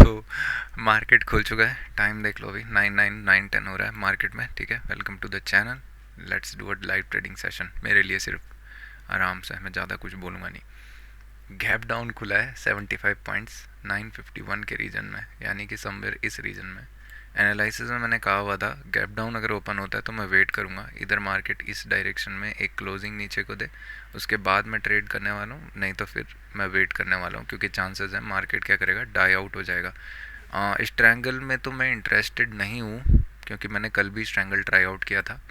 तो मार्केट खुल चुका है, टाइम देख लो अभी 9:09 9:10 हो रहा है मार्केट में। ठीक है, welcome to the channel. Let's do a live trading session मेरे लिए सिर्फ, आराम से, मैं ज़्यादा कुछ बोलूँगा नहीं। गैप डाउन खुला है 75 पॉइंट्स 951 के रीजन में, यानी कि समवेयर इस रीजन में। एनालिसिस में मैंने कहा हुआ था गैप डाउन अगर ओपन होता है तो मैं वेट करूंगा, इधर मार्केट इस डायरेक्शन में एक क्लोजिंग नीचे को दे, उसके बाद मैं ट्रेड करने वाला हूँ, नहीं तो फिर मैं वेट करने वाला हूँ, क्योंकि चांसेस है मार्केट क्या करेगा, डाई आउट हो जाएगा। इस ट्रायंगल में तो मैं इंटरेस्टेड नहीं हूँ, क्योंकि मैंने कल भी इस ट्रायंगल ट्राई आउट किया था।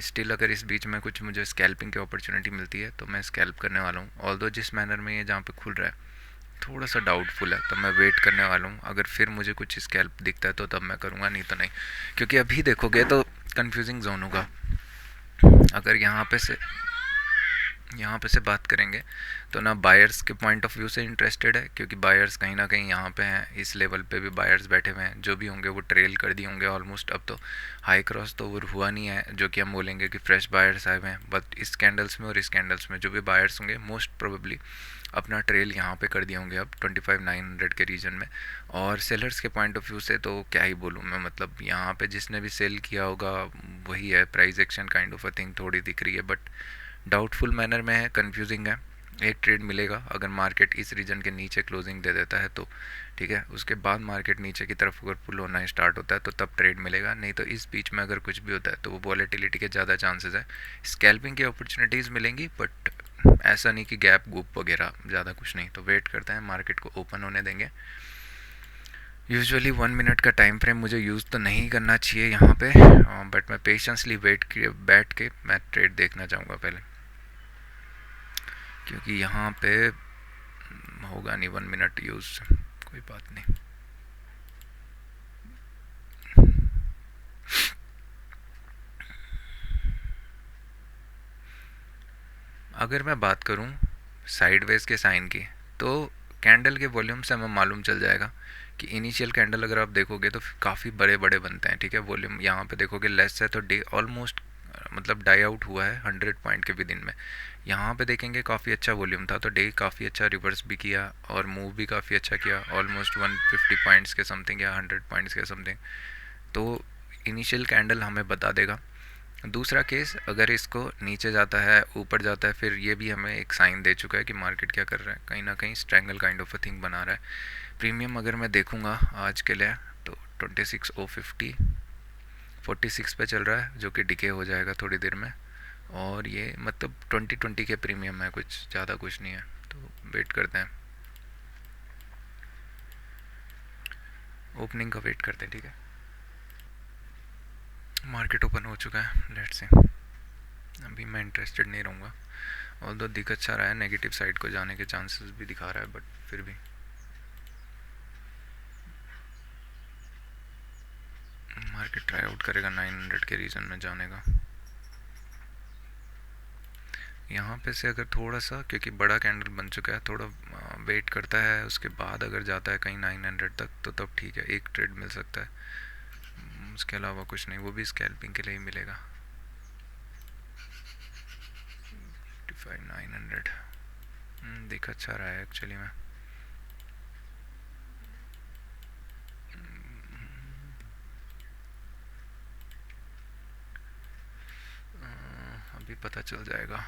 स्टिल अगर इस बीच में कुछ मुझे स्कैल्पिंग की अपॉर्चुनिटी मिलती है तो मैं स्कैल्प करने वाला हूँ। ऑल्दो जिस मैनर में ये जहाँ पे खुल रहा है थोड़ा सा डाउटफुल है, तो मैं वेट करने वाला हूँ। अगर फिर मुझे कुछ स्कैल्प दिखता है तो तब मैं करूँगा, नहीं तो नहीं। क्योंकि अभी देखोगे तो कंफ्यूजिंग जोन होगा। अगर यहाँ पे से बात करेंगे तो ना बायर्स के पॉइंट ऑफ व्यू से इंटरेस्टेड है, क्योंकि बायर्स कहीं ना कहीं यहाँ पे हैं, इस लेवल पे भी बायर्स बैठे हुए हैं। जो भी होंगे वो ट्रेल कर दिए होंगे ऑलमोस्ट। अब तो हाई क्रॉस तो वो हुआ नहीं है जो कि हम बोलेंगे कि फ्रेश बायर्स आए हुए हैं, बट इस कैंडल्स में और इस कैंडल्स में जो भी बायर्स होंगे मोस्ट प्रोबेबली अपना ट्रेल यहाँ पे कर दिए होंगे अब 25,900 के रीजन में। और सेलर्स के पॉइंट ऑफ व्यू से तो क्या ही बोलूँ मैं, मतलब यहाँ पे जिसने भी सेल किया होगा वही है, price action kind of a thing थोड़ी दिख रही है, बट डाउटफुल मैनर में है, कंफ्यूजिंग है। एक ट्रेड मिलेगा अगर मार्केट इस रीजन के नीचे क्लोजिंग दे देता है तो, ठीक है। उसके बाद मार्केट नीचे की तरफ अगर पुल होना स्टार्ट होता है तो तब ट्रेड मिलेगा, नहीं तो इस बीच में अगर कुछ भी होता है तो वो वॉलेटिलिटी के ज़्यादा चांसेस है। स्कैल्पिंग की अपॉर्चुनिटीज़ मिलेंगी, बट ऐसा नहीं कि गैप गुप वगैरह, ज़्यादा कुछ नहीं। तो वेट करते हैं, मार्केट को ओपन होने देंगे। यूजुअली 1 मिनट का टाइम फ्रेम मुझे यूज़ तो नहीं करना चाहिए यहाँ पे, बट मैं पेशेंसली बैठ के मैं ट्रेड देखना चाहूँगा पहले, क्योंकि यहाँ पे होगा नहीं 1 मिनट यूज़, कोई बात नहीं। अगर मैं बात करूँ साइडवेज के साइन की, तो कैंडल के वॉल्यूम से हमें मालूम चल जाएगा कि इनिशियल कैंडल अगर आप देखोगे तो काफ़ी बड़े बड़े बनते हैं। ठीक है, वॉल्यूम यहाँ पे देखोगे लेस है तो डे ऑलमोस्ट मतलब डाई आउट हुआ है 100 पॉइंट के विद इन में। यहाँ पे देखेंगे काफ़ी अच्छा वॉल्यूम था, तो डे काफ़ी अच्छा रिवर्स भी किया और मूव भी काफ़ी अच्छा किया, ऑलमोस्ट 150 पॉइंट्स के समथिंग या 100 पॉइंट्स के समथिंग। तो इनिशियल कैंडल हमें बता देगा। दूसरा केस, अगर इसको नीचे जाता है ऊपर जाता है, फिर ये भी हमें एक साइन दे चुका है कि मार्केट क्या कर रहा है, कहीं ना कहीं strangle kind of a thing बना रहा है। प्रीमियम अगर मैं देखूंगा आज के लिए तो 26,050 46 पे चल रहा है, जो कि डिके हो जाएगा थोड़ी देर में। और ये मतलब 2020 के प्रीमियम है, कुछ ज़्यादा कुछ नहीं है। तो वेट करते हैं, ओपनिंग का वेट करते हैं। ठीक है, मार्केट ओपन हो चुका है, लेट्स सी। अभी मैं इंटरेस्टेड नहीं रहूँगा, ऑल्दो दिख अच्छा रहा है, नेगेटिव साइड को जाने के चांसेस भी दिखा रहा है, बट फिर भी मार्केट ट्राई आउट करेगा 900 के रीजन में जाने का। यहाँ पे से अगर थोड़ा सा, क्योंकि बड़ा कैंडल बन चुका है, थोड़ा वेट करता है, उसके बाद अगर जाता है कहीं 900 तक तो तब ठीक है, एक ट्रेड मिल सकता है। उसके अलावा कुछ नहीं, वो भी स्कैल्पिंग के लिए ही मिलेगा। 55,900 दिख अच्छा रहा है एक्चुअली में। अभी पता चल जाएगा।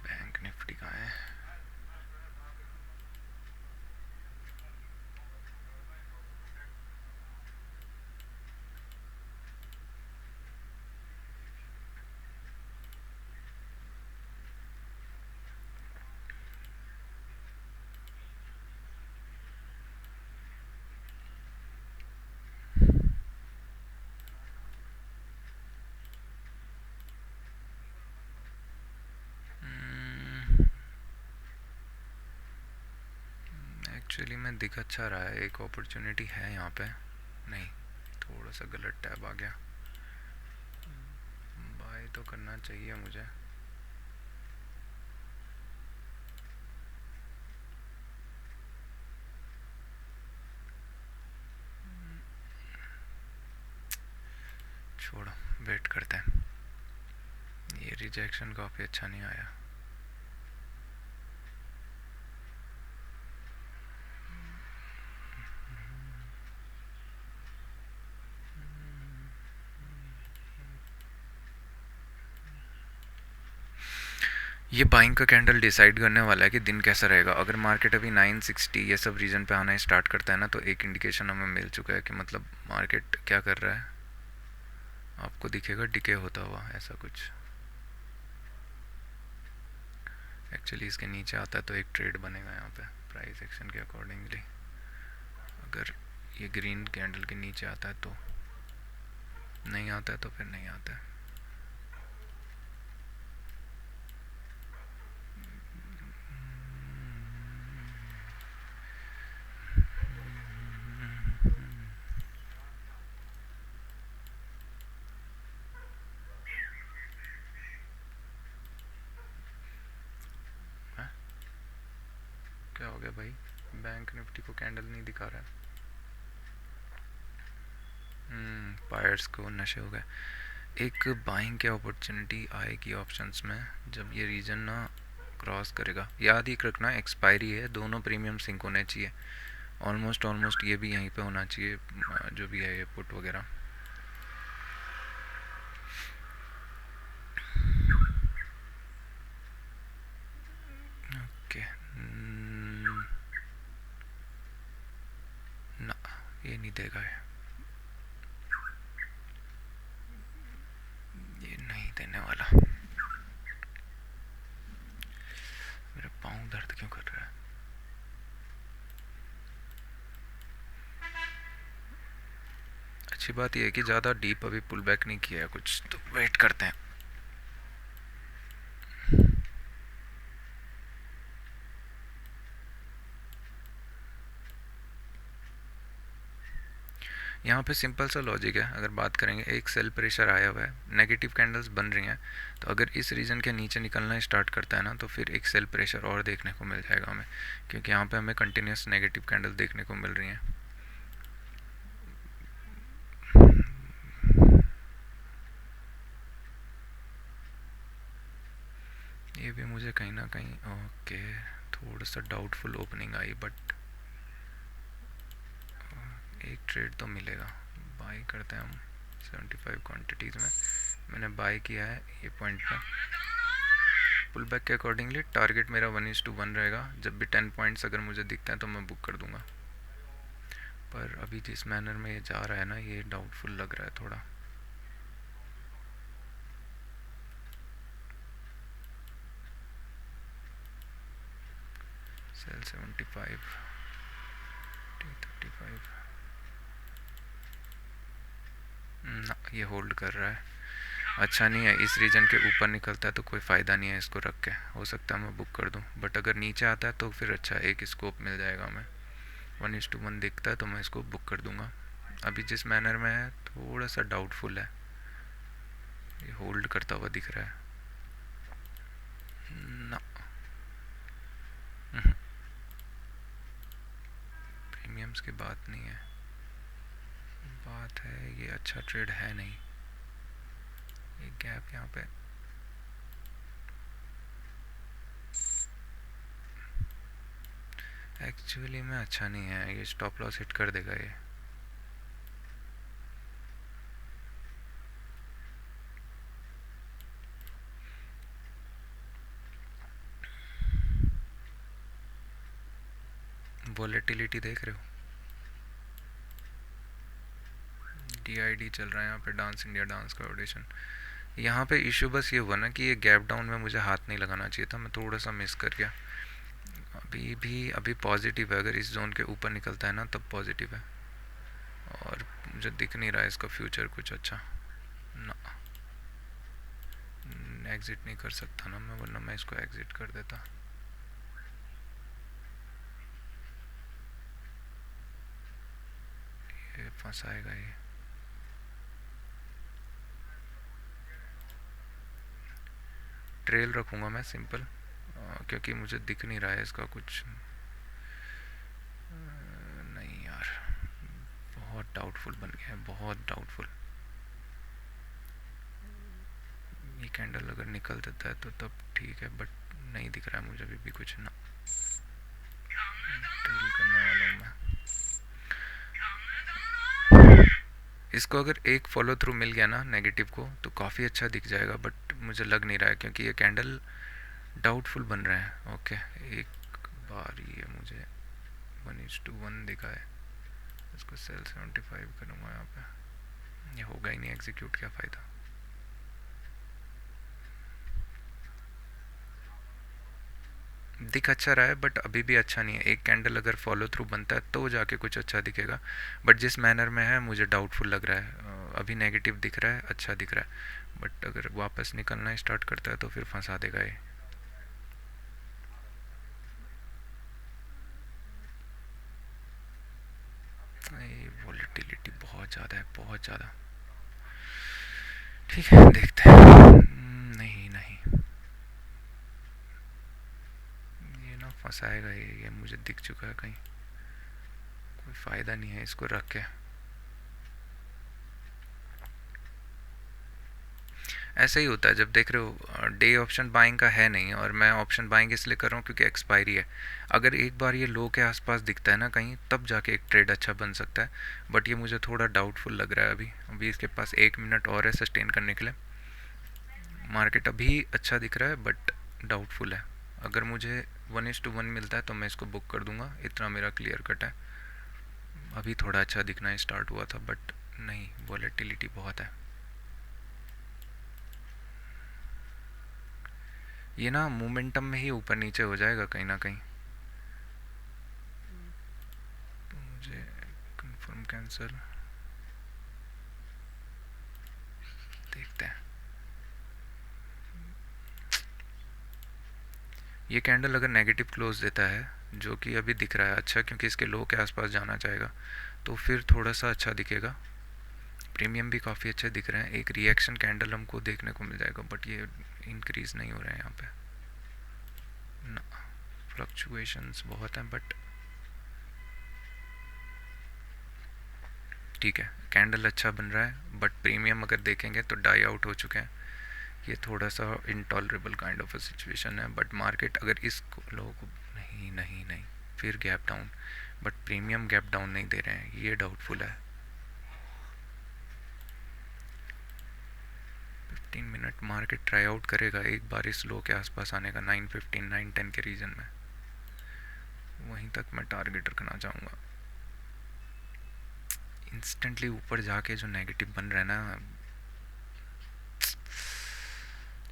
बैंक निफ्टी कहाँ है? एक्चुअली में दिख अच्छा रहा है, एक अपॉर्चुनिटी है यहाँ पे। नहीं, थोड़ा सा गलत टैब आ गया। बाय तो करना चाहिए मुझे। छोड़ो, वेट करते हैं। ये रिजेक्शन काफ़ी अच्छा नहीं आया। ये बाइंग का कैंडल डिसाइड करने वाला है कि दिन कैसा रहेगा। अगर मार्केट अभी 960 ये सब रीजन पे आना स्टार्ट करता है ना, तो एक इंडिकेशन हमें मिल चुका है कि मतलब मार्केट क्या कर रहा है। आपको दिखेगा डिके होता हुआ ऐसा कुछ। एक्चुअली इसके नीचे आता है तो एक ट्रेड बनेगा यहाँ पे प्राइस एक्शन के अकॉर्डिंगली। अगर ये ग्रीन कैंडल के नीचे आता है तो नहीं आता है, तो फिर नहीं आता है। क्या हो गया भाई, बैंक निफ्टी को कैंडल नहीं दिखा रहा है। बायर्स को नशे हो गए। एक बाइंग की अपॉर्चुनिटी आएगी ऑप्शंस में जब ये रीजन ना क्रॉस करेगा। याद ही रखना एक्सपायरी है, दोनों प्रीमियम सिंक होने चाहिए। ऑलमोस्ट ऑलमोस्ट ये भी यहीं पे होना चाहिए, जो भी है ये पुट वगैरह। ओके, ना ये नहीं देगा, ये नहीं देने वाला। मेरा पाँव दर्द क्यों कर रहा है। अच्छी बात यह है कि ज़्यादा डीप अभी पुल बैक नहीं किया है कुछ, तो वेट करते हैं। यहाँ पे सिंपल सा लॉजिक है। अगर बात करेंगे, एक सेल प्रेशर आया हुआ है, नेगेटिव कैंडल्स बन रही हैं, तो अगर इस रीजन के नीचे निकलना स्टार्ट करता है ना, तो फिर एक सेल प्रेशर और देखने को मिल जाएगा हमें, क्योंकि यहाँ पे हमें कंटिन्यूस नेगेटिव कैंडल देखने को मिल रही हैं। ये भी मुझे कहीं ना कहीं ओके थोड़ा सा डाउटफुल ओपनिंग आई, बट एक ट्रेड तो मिलेगा। बाई करते हैं हम 75 क्वांटिटीज़ में। मैंने बाई किया है ये पॉइंट पे। पुल बैक के अकॉर्डिंगली टारगेट मेरा 1:1 रहेगा। जब भी 10 पॉइंट्स अगर मुझे दिखते हैं तो मैं बुक कर दूंगा। पर अभी जिस मैनर में ये जा रहा है ना, ये डाउटफुल लग रहा है थोड़ा। सेल 75 T35 ना, ये होल्ड कर रहा है। अच्छा नहीं है, इस रीजन के ऊपर निकलता है तो कोई फ़ायदा नहीं है इसको रख के। हो सकता है मैं बुक कर दूं, बट अगर नीचे आता है तो फिर अच्छा एक स्कोप मिल जाएगा हमें। 1:1 दिखता है तो मैं इसको बुक कर दूंगा। अभी जिस मैनर में है थोड़ा सा डाउटफुल है, ये होल्ड करता हुआ दिख रहा है ना। प्रीमियम्स की बात नहीं है, बात है ये अच्छा ट्रेड है नहीं। एक गैप यहाँ पे एक्चुअली में अच्छा नहीं है, ये स्टॉप लॉस हिट कर देगा ये। वॉलेटिलिटी देख रहे हो, DID चल रहा है यहाँ पे, डांस इंडिया डांस का ऑडिशन। यहाँ पे इशू बस ये हुआ ना कि ये गैप डाउन में मुझे हाथ नहीं लगाना चाहिए था, मैं थोड़ा सा मिस कर गया। अभी पॉजिटिव है, अगर इस जोन के ऊपर निकलता है ना तब पॉजिटिव है। और मुझे दिख नहीं रहा है इसका फ्यूचर कुछ अच्छा ना। एग्ज़िट नहीं कर सकता ना मैं, वरना मैं इसको एग्ज़िट कर देता। ये फंसाएगा ये। ट्रेल रखूँगा मैं सिंपल, क्योंकि मुझे दिख नहीं रहा है इसका कुछ। नहीं यार, बहुत डाउटफुल बन गया है, बहुत डाउटफुल। कैंडल अगर निकल देता है तो तब ठीक है, बट नहीं दिख रहा है मुझे अभी भी कुछ ना। ट्रेल करने वाला हूँ मैं। इसको अगर एक फॉलो थ्रू मिल गया ना नेगेटिव को तो काफ़ी अच्छा दिख जाएगा, बट मुझे लग नहीं रहा है क्योंकि ये कैंडल डाउटफुल बन रहा है। ओके, एक बार ये मुझे 1:1 दिखा है, इसको सेल 75 करूँगा यहाँ पे। ये होगा ही नहीं एग्जीक्यूट, क्या फ़ायदा। दिख अच्छा रहा है बट अभी भी अच्छा नहीं है। एक कैंडल अगर फॉलो थ्रू बनता है तो जाके कुछ अच्छा दिखेगा, बट जिस मैनर में है मुझे डाउटफुल लग रहा है। अभी नेगेटिव दिख रहा है, अच्छा दिख रहा है, बट अगर वापस निकलना स्टार्ट करता है तो फिर फंसा देगा ये। वॉलेटिलिटी बहुत ज़्यादा है, बहुत ज़्यादा। ठीक है, देखते हैं। नहीं नहीं, ये ना फंसाएगा ये मुझे दिख चुका है कहीं। कोई फ़ायदा नहीं है इसको रख के। ऐसा ही होता है जब देख रहे हो डे ऑप्शन बाइंग का है नहीं, और मैं ऑप्शन बाइंग इसलिए कर रहा हूँ क्योंकि एक्सपायरी है। अगर एक बार ये लो के आसपास दिखता है ना कहीं, तब जाके एक ट्रेड अच्छा बन सकता है, बट ये मुझे थोड़ा डाउटफुल लग रहा है। अभी अभी इसके पास 1 मिनट और है सस्टेन करने के लिए। मार्केट अभी अच्छा दिख रहा है बट डाउटफुल है। अगर मुझे 1:1 मिलता है तो मैं इसको बुक कर दूंगा, इतना मेरा क्लियर कट है। अभी थोड़ा अच्छा दिखना स्टार्ट हुआ था बट नहीं, वॉलेटिलिटी बहुत है। ये ना मोमेंटम में ही ऊपर नीचे हो जाएगा कहीं ना कहीं। तो मुझे कंफर्म कैंसिल, देखते हैं। ये कैंडल अगर नेगेटिव क्लोज देता है, जो कि अभी दिख रहा है अच्छा क्योंकि इसके लो के आसपास जाना चाहेगा, तो फिर थोड़ा सा अच्छा दिखेगा। प्रीमियम भी काफ़ी अच्छे दिख रहे हैं। एक रिएक्शन कैंडल हमको देखने को मिल जाएगा, बट ये इंक्रीज नहीं हो रहे हैं यहाँ पे ना। फ्लक्चुएशंस बहुत हैं बट ठीक है, कैंडल अच्छा बन रहा है, बट प्रीमियम अगर देखेंगे तो डाई आउट हो चुके हैं। ये थोड़ा सा intolerable kind of a situation है, बट मार्केट अगर इस लोगों को नहीं नहीं नहीं, फिर gap down, but premium gap down नहीं दे रहे हैं, ये डाउटफुल है। 15 मिनट मार्केट ट्राई आउट करेगा एक बार इस लो के आसपास आने का, 9:15 9:10 के रीजन में। वहीं तक मैं टारगेट रखना चाहूँगा। इंस्टेंटली ऊपर जाके जो नेगेटिव बन रहा है ना,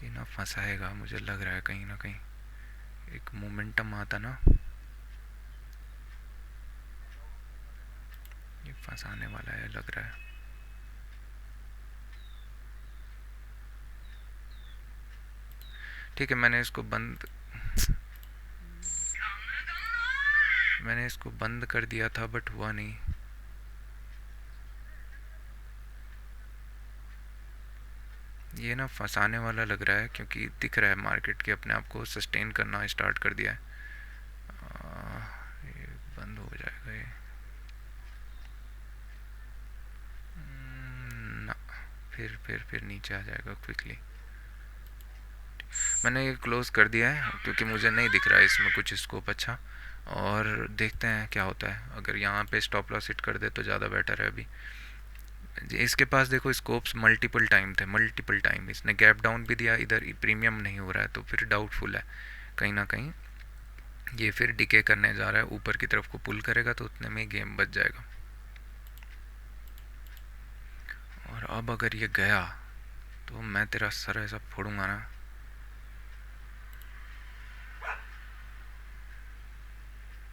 ये ना फंसाएगा मुझे लग रहा है कहीं ना कहीं। एक मोमेंटम आता ना, ये फंसाने वाला है लग रहा है। ठीक है, मैंने इसको बंद कर दिया था बट हुआ नहीं। ये ना फंसाने वाला लग रहा है क्योंकि दिख रहा है मार्केट के अपने आप को सस्टेन करना स्टार्ट कर दिया है। ये बंद हो जाएगा ये ना, फिर नीचे आ जाएगा क्विकली। मैंने ये क्लोज कर दिया है क्योंकि मुझे नहीं दिख रहा है इसमें कुछ स्कोप अच्छा, और देखते हैं क्या होता है। अगर यहाँ पे स्टॉप लॉस हिट कर दे तो ज़्यादा बेटर है। अभी इसके पास देखो स्कोप्स मल्टीपल टाइम थे, मल्टीपल टाइम इसने गैप डाउन भी दिया, इधर प्रीमियम नहीं हो रहा है, तो फिर डाउटफुल है कहीं ना कहीं। ये फिर डिके करने जा रहा है, ऊपर की तरफ को पुल करेगा तो उतने में गेम बच जाएगा। और अब अगर ये गया तो मैं तेरा सर ऐसा फोड़ूंगा ना।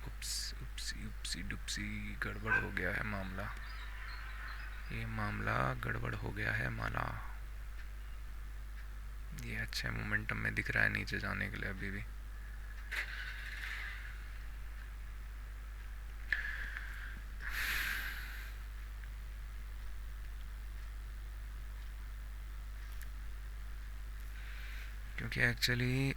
उपसी उपसी डुपसी, गड़बड़ हो गया है मामला, ये मामला गड़बड़ हो गया है माला। ये अच्छे मोमेंटम में दिख रहा है नीचे जाने के लिए अभी भी। क्योंकि एक्चुअली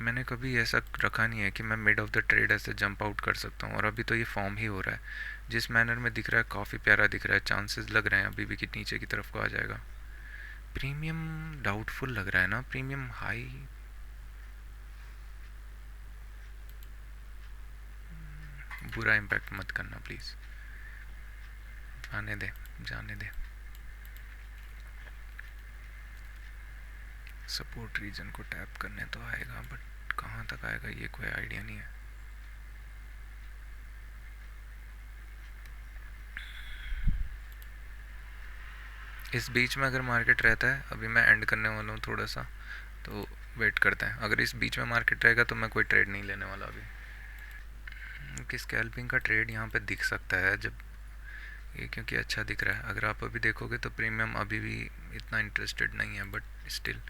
मैंने कभी ऐसा रखा नहीं है कि मैं मिड ऑफ द ट्रेड ऐसे जंप आउट कर सकता हूँ, और अभी तो ये फॉर्म ही हो रहा है। जिस मैनर में दिख रहा है काफ़ी प्यारा दिख रहा है, चांसेस लग रहे हैं अभी भी कि नीचे की तरफ को आ जाएगा। प्रीमियम डाउटफुल लग रहा है ना, प्रीमियम हाई। बुरा इम्पैक्ट मत करना प्लीज़, आने दे, जाने दे। सपोर्ट रीजन को टैप करने तो आएगा, बट कहाँ तक आएगा ये कोई आइडिया नहीं है। इस बीच में अगर मार्केट रहता है, अभी मैं एंड करने वाला हूँ थोड़ा सा, तो वेट करते हैं। अगर इस बीच में मार्केट रहेगा तो मैं कोई ट्रेड नहीं लेने वाला अभी, कि स्कैल्पिंग का ट्रेड यहाँ पे दिख सकता है जब ये, क्योंकि अच्छा दिख रहा है। अगर आप अभी देखोगे तो प्रीमियम अभी भी इतना इंटरेस्टेड नहीं है, बट स्टिल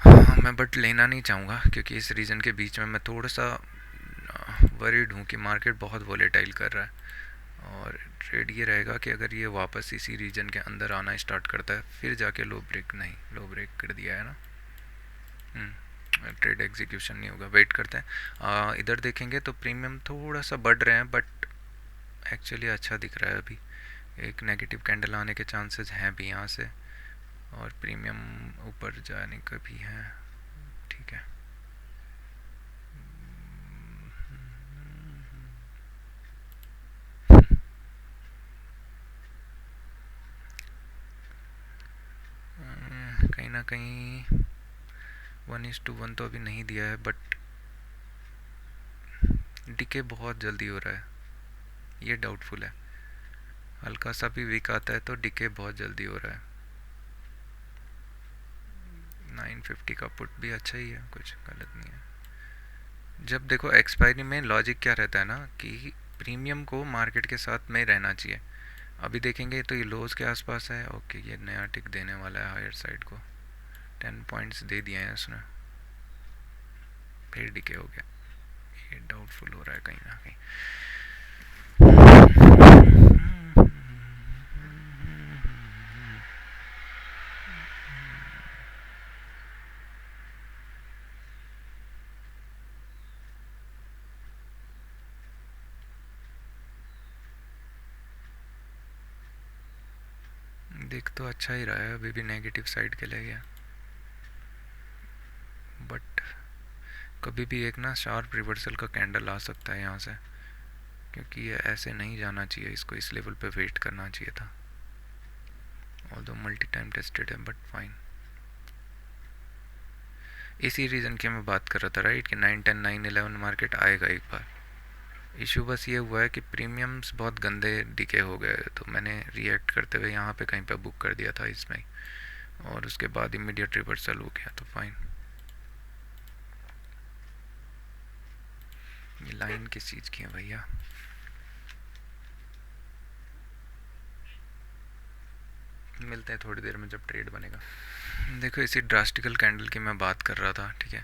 हाँ, मैं बट लेना नहीं चाहूँगा, क्योंकि इस रीजन के बीच में मैं थोड़ा सा वरीड हूँ कि मार्केट बहुत वोलेटाइल कर रहा है। और ट्रेड ये रहेगा कि अगर ये वापस इसी रीजन के अंदर आना स्टार्ट करता है, फिर जाके लो ब्रेक, नहीं लो ब्रेक कर दिया है ना, ट्रेड एग्जीक्यूशन नहीं होगा। वेट करते हैं। इधर देखेंगे तो प्रीमियम थोड़ा सा बढ़ रहे हैं, बट एक्चुअली अच्छा दिख रहा है अभी। एक नेगेटिव कैंडल आने के चांसेस हैं भी यहाँ से, और प्रीमियम ऊपर जाने का भी है। ठीक है, कहीं ना कहीं 1:1 तो अभी नहीं दिया है, बट डिके बहुत जल्दी हो रहा है, ये डाउटफुल है। हल्का सा भी वीक आता है तो डिके बहुत जल्दी हो रहा है। 950 का पुट भी अच्छा ही है, कुछ गलत नहीं है। जब देखो एक्सपायरी में लॉजिक क्या रहता है ना, कि प्रीमियम को मार्केट के साथ में रहना चाहिए। अभी देखेंगे तो ये लोज के आसपास है, ओके ये नया टिक देने वाला है हायर साइड को, 10 पॉइंट्स दे दिए हैं उसने, फिर डिके हो गया। ये डाउटफुल हो रहा है कहीं ना कहीं। देख तो अच्छा ही रहा है, अभी भी नेगेटिव साइड के लिए गया, बट कभी भी एक ना शार्प रिवर्सल का कैंडल आ सकता है यहाँ से, क्योंकि ये ऐसे नहीं जाना चाहिए, इसको इस लेवल पे वेट करना चाहिए था। ऑल्दो मल्टी टाइम टेस्टेड है, बट फाइन। इसी रीज़न की मैं बात कर रहा था राइट, कि 9, 10, 9, 11 मार्केट आएगा एक बार। इशू बस ये हुआ है कि प्रीमियम्स बहुत गंदे डिके हो गए, तो मैंने रिएक्ट करते हुए यहाँ पे कहीं पे बुक कर दिया था इसमें, और उसके बाद इमीडिएट रिवर्सल हो गया, तो फाइन। ये लाइन किस चीज़ की है भैया? मिलते हैं थोड़ी देर में जब ट्रेड बनेगा। देखो इसी ड्रास्टिकल कैंडल की मैं बात कर रहा था, ठीक है।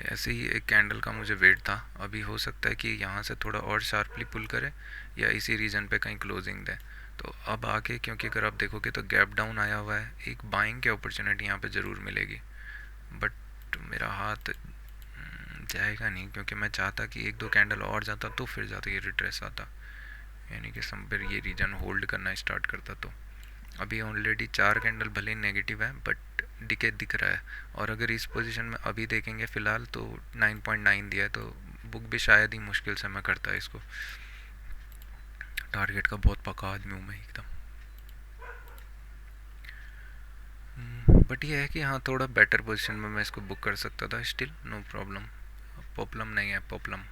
ऐसे ही एक कैंडल का मुझे वेट था, अभी हो सकता है कि यहाँ से थोड़ा और शार्पली पुल करे, या इसी रीजन पे कहीं क्लोजिंग दे। तो अब आके, क्योंकि अगर आप देखोगे तो गैप डाउन आया हुआ है, एक बाइंग की अपॉर्चुनिटी यहाँ पे ज़रूर मिलेगी, बट मेरा हाथ जाएगा नहीं, क्योंकि मैं चाहता कि एक दो कैंडल और जाता तो फिर जाता ये रिट्रेस आता, यानी कि समवेयर ये रीजन होल्ड करना स्टार्ट करता। तो अभी ऑलरेडी 4 कैंडल भले ही नेगेटिव है, बट डिके दिख रहा है। और अगर इस पोजीशन में अभी देखेंगे फ़िलहाल तो 9.9 दिया है, तो बुक भी शायद ही मुश्किल से मैं करता है इसको। टारगेट का बहुत पक्का आदमी हूँ मैं एकदम। बट ये है कि हाँ, थोड़ा बेटर पोजीशन में मैं इसको बुक कर सकता था, स्टिल नो प्रॉब्लम। प्रॉब्लम नहीं है, प्रॉब्लम।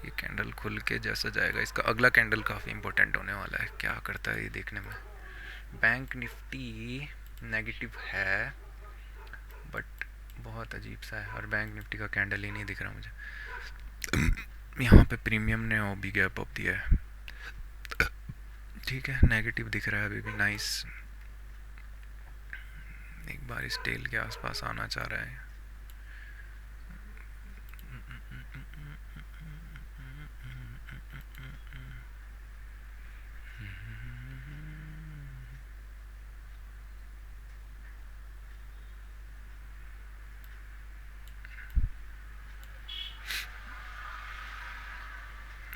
ये कैंडल खुल के जैसा जाएगा, इसका अगला कैंडल काफ़ी इंपॉर्टेंट होने वाला है, क्या करता है ये देखने में। बैंक निफ्टी नेगेटिव है, बट बहुत अजीब सा है, और बैंक निफ्टी का कैंडल ही नहीं दिख रहा मुझे। यहाँ पे प्रीमियम ने वो भी गैप अप दिया है, ठीक है, नेगेटिव दिख रहा है अभी भी, नाइस। एक बार इस टेल के आसपास आना चाह रहा है।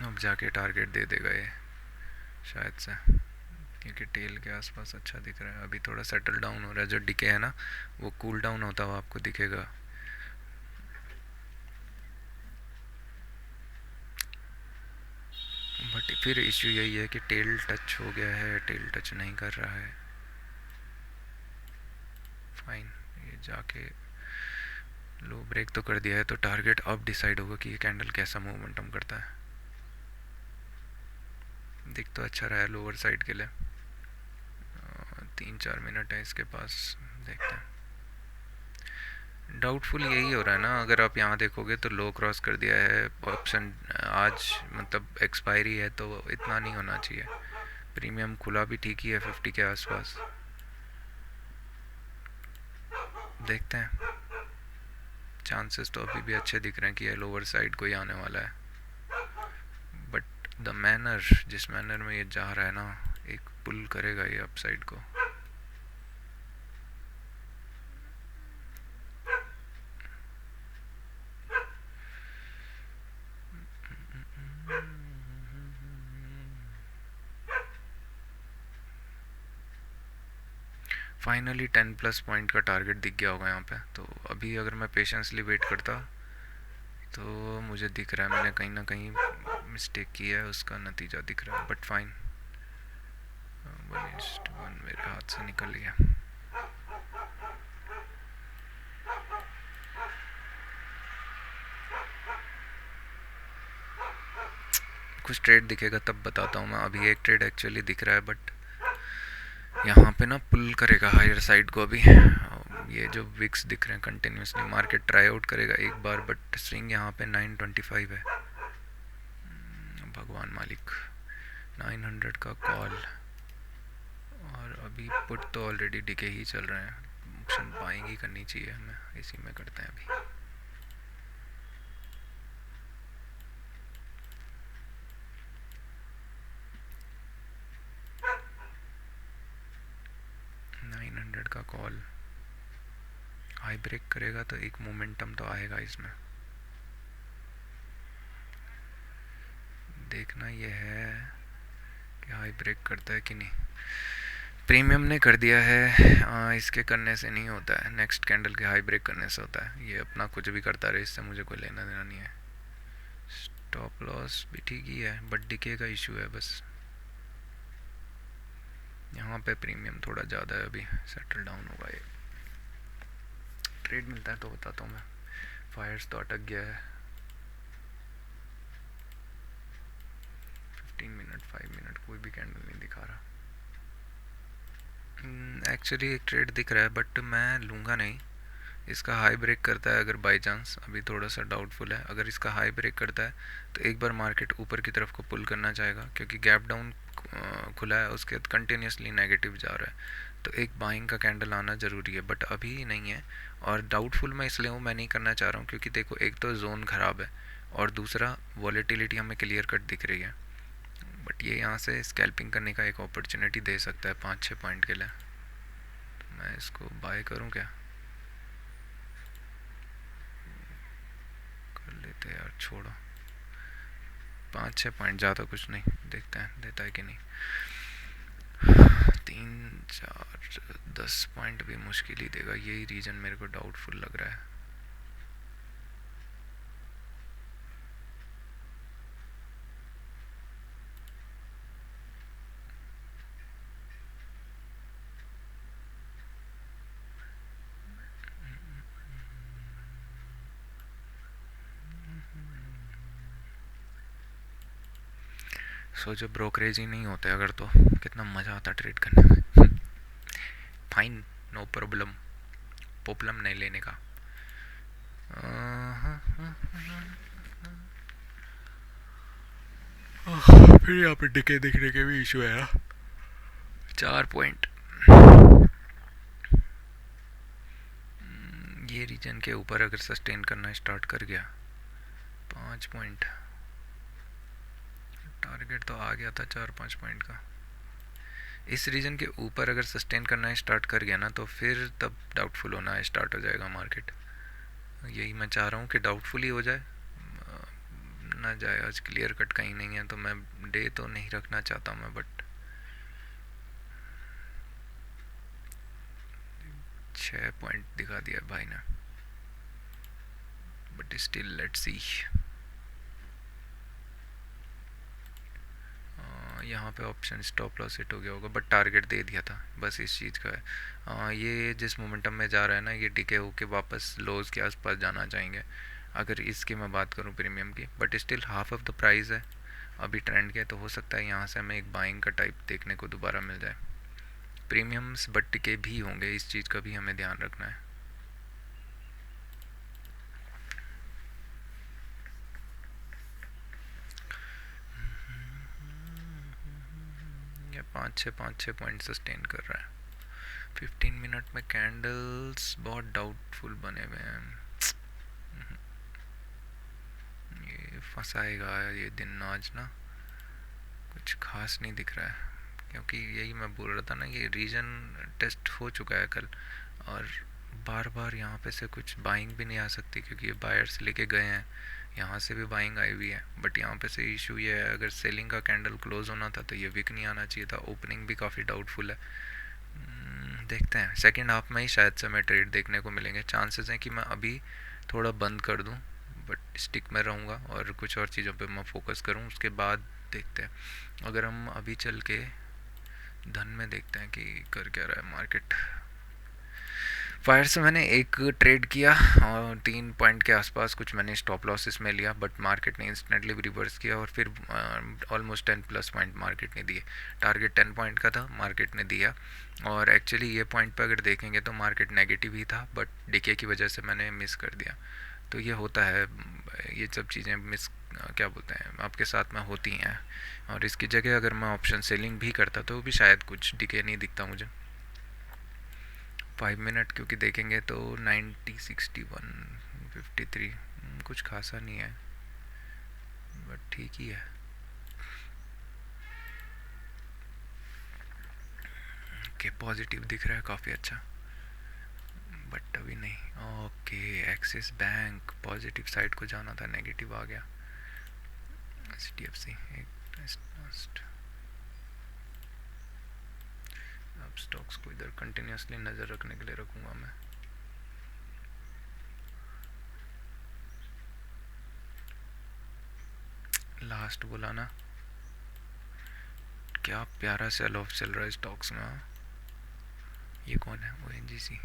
अब जाके टारगेट दे देगा ये शायद से। क्योंकि टेल के आसपास अच्छा दिख रहा है। अभी थोड़ा सेटल डाउन हो रहा है, जो डिके है ना वो कूल डाउन होता हुआ आपको दिखेगा। बट फिर इशू यही है कि टेल टच हो गया है, टेल टच नहीं कर रहा है। फाइन, ये जाके लो ब्रेक तो कर दिया है, तो टारगेट अब डिसाइड होगा कि ये कैंडल कैसा मोमेंटम करता है। दिख तो अच्छा रहा है लोअर साइड के लिए। 3-4 मिनट है इसके पास, देखते हैं। डाउटफुल यही हो रहा है ना, अगर आप यहाँ देखोगे तो लो क्रॉस कर दिया है ऑप्शन आज, मतलब एक्सपायरी है, तो इतना नहीं होना चाहिए। प्रीमियम खुला भी ठीक ही है 50 के आसपास, देखते हैं। चांसेस तो अभी भी अच्छे दिख रहे हैं कि ये लोअर साइड को ही आने वाला है, बट द मैनर, जिस मैनर में ये जा रहा है ना, एक पुल करेगा ये अप साइड को। फाइनली 10+ पॉइंट का टारगेट दिख गया होगा यहाँ पे। तो अभी अगर मैं पेशेंसली वेट करता तो मुझे दिख रहा है मैंने कहीं ना कहीं मिस्टेक की है, उसका नतीजा दिख रहा है। बट फाइन, 1:1 मेरे हाथ से निकल गया। कुछ ट्रेड दिखेगा तब बताता हूँ मैं। अभी एक ट्रेड एक्चुअली दिख रहा है, बट यहाँ पे ना पुल करेगा हायर साइड को अभी। ये जो विक्स दिख रहे हैं कंटिन्यूसली मार्केट ट्राई आउट करेगा एक बार, बट स्विंग यहाँ पे 925 है। भगवान मालिक, 900 का कॉल, और अभी पुट तो ऑलरेडी डिके ही चल रहे हैं। ऑप्शन बाइंग ही करनी चाहिए हमें, इसी में करते हैं अभी। का कॉल हाई ब्रेक करेगा तो एक मोमेंटम तो आएगा इसमें। देखना ये है कि हाई ब्रेक करता है कि नहीं। प्रीमियम ने कर दिया है, इसके करने से नहीं होता है, नेक्स्ट कैंडल के हाई ब्रेक करने से होता है। ये अपना कुछ भी करता रहे, इससे मुझे कोई लेना देना नहीं है। स्टॉप लॉस भी ठीक ही है, बट डिके का इशू है बस। यहाँ पे प्रीमियम थोड़ा ज़्यादा है, अभी सेटल डाउन होगा ये। ट्रेड मिलता है तो बताता हूँ मैं। फायर्स तो अटक गया है। 15 मिनट 5 मिनट कोई भी कैंडल नहीं दिखा रहा। एक्चुअली एक ट्रेड दिख रहा है, बट मैं लूँगा नहीं। इसका हाई ब्रेक करता है अगर बाय चांस, अभी थोड़ा सा डाउटफुल है। अगर इसका हाई ब्रेक करता है तो एक बार मार्केट ऊपर की तरफ को पुल करना चाहेगा, क्योंकि गैप डाउन खुला है, उसके बाद कंटिन्यूसली नेगेटिव जा रहा है, तो एक बाइंग का कैंडल आना ज़रूरी है, बट अभी नहीं है। और डाउटफुल मैं इसलिए हूँ, मैं नहीं करना चाह रहा हूँ क्योंकि देखो, एक तो जोन ख़राब है और दूसरा वॉलेटिलिटी हमें क्लियर कट दिख रही है। बट ये यहाँ से स्कैल्पिंग करने का एक अपॉर्चुनिटी दे सकता है 5-6 पॉइंट के लिए। तो मैं इसको बाय करूँ क्या? कर लेते यार, छोड़ो। 5-6 पॉइंट ज़्यादा कुछ नहीं, देखते हैं देता है कि नहीं। 3-4-10 पॉइंट भी मुश्किल ही देगा, यही रीजन मेरे को डाउटफुल लग रहा है। सोचो ब्रोकरेज ही नहीं होते अगर, तो कितना मज़ा आता ट्रेड करने में। फाइन, नो प्रॉब्लम, प्रॉब्लम नहीं लेने का। फिर यहाँ पे डिके दिखने के भी इशू है ना। 4 पॉइंट ये रीजन के ऊपर अगर सस्टेन करना स्टार्ट कर गया, 5 पॉइंट टारगेट तो आ गया था 4-5 पॉइंट का। इस रीजन के ऊपर अगर सस्टेन करना स्टार्ट कर गया ना, तो फिर तब डाउटफुल होना स्टार्ट हो जाएगा मार्केट। यही मैं चाह रहा हूँ कि डाउटफुल ही हो जाए, ना जाए। आज क्लियर कट कहीं नहीं है, तो मैं डे तो नहीं रखना चाहता मैं, बट 6 पॉइंट दिखा दिया भाई ने, बट स्टिल लेट्स सी। यहाँ पे ऑप्शन स्टॉप लॉस हिट हो गया होगा, बट टारगेट दे दिया था, बस इस चीज़ का है। ये जिस मोमेंटम में जा रहा है ना, ये डिके होके वापस लोज के आसपास जाना चाहेंगे अगर इसकी मैं बात करूँ प्रीमियम की, but still half of the price है अभी ट्रेंड के, तो हो सकता है यहाँ से हमें एक बाइंग का टाइप देखने को दोबारा मिल जाए। प्रीमियम्स बट टिके भी होंगे, इस चीज़ का भी हमें ध्यान रखना है। ये पाँच छः पॉइंट सस्टेन कर रहा है। 15 मिनट में कैंडल्स बहुत डाउटफुल बने हुए हैं, ये फंसाएगा ये दिन आज ना, कुछ खास नहीं दिख रहा है। क्योंकि यही मैं बोल रहा था ना, ये रीजन टेस्ट हो चुका है कल, और बार बार यहाँ पे से कुछ बाइंग भी नहीं आ सकती क्योंकि ये बायर्स लेके गए हैं, यहाँ से भी बाइंग आई हुई है, बट यहाँ पे से इशू ये है, अगर सेलिंग का कैंडल क्लोज होना था तो ये विक नहीं आना चाहिए था। ओपनिंग भी काफ़ी डाउटफुल है। देखते हैं सेकेंड हाफ में ही शायद से हमें ट्रेड देखने को मिलेंगे। चांसेस हैं कि मैं अभी थोड़ा बंद कर दूं, बट स्टिक में रहूँगा और कुछ और चीज़ों पे मैं फोकस करूँ, उसके बाद देखते हैं। अगर हम अभी चल के धन में देखते हैं कि कर क्या रहा है मार्केट। फायर से मैंने एक ट्रेड किया और 3 पॉइंट के आसपास कुछ मैंने स्टॉप लॉसेस में लिया, बट मार्केट ने इंस्टेंटली रिवर्स किया और फिर ऑलमोस्ट 10+ पॉइंट मार्केट ने दिए। टारगेट 10 पॉइंट का था, मार्केट ने दिया, और एक्चुअली ये पॉइंट पर अगर देखेंगे तो मार्केट नेगेटिव ही था, बट डीके की वजह से मैंने मिस कर दिया। तो ये होता है, ये सब चीज़ें मिस क्या बोलते हैं आपके साथ में होती हैं, और इसकी जगह अगर मैं ऑप्शन सेलिंग भी करता तो भी शायद कुछ डीके नहीं दिखता मुझे। 5 मिनट क्योंकि देखेंगे तो 90, 61, 53 कुछ खासा नहीं है, बट ठीक ही है। ओके पॉजिटिव दिख रहा है काफ़ी अच्छा, बट अभी नहीं। Okay axis bank positive side को जाना था, नेगेटिव आ गया। HDFC एक टेस्ट, अब स्टॉक्स को इधर कंटिन्यूसली नज़र रखने के लिए रखूँगा मैं। लास्ट बोला ना, क्या प्यारा सेल ऑफ चल रहा है स्टॉक्स में। ये कौन है? ONGC।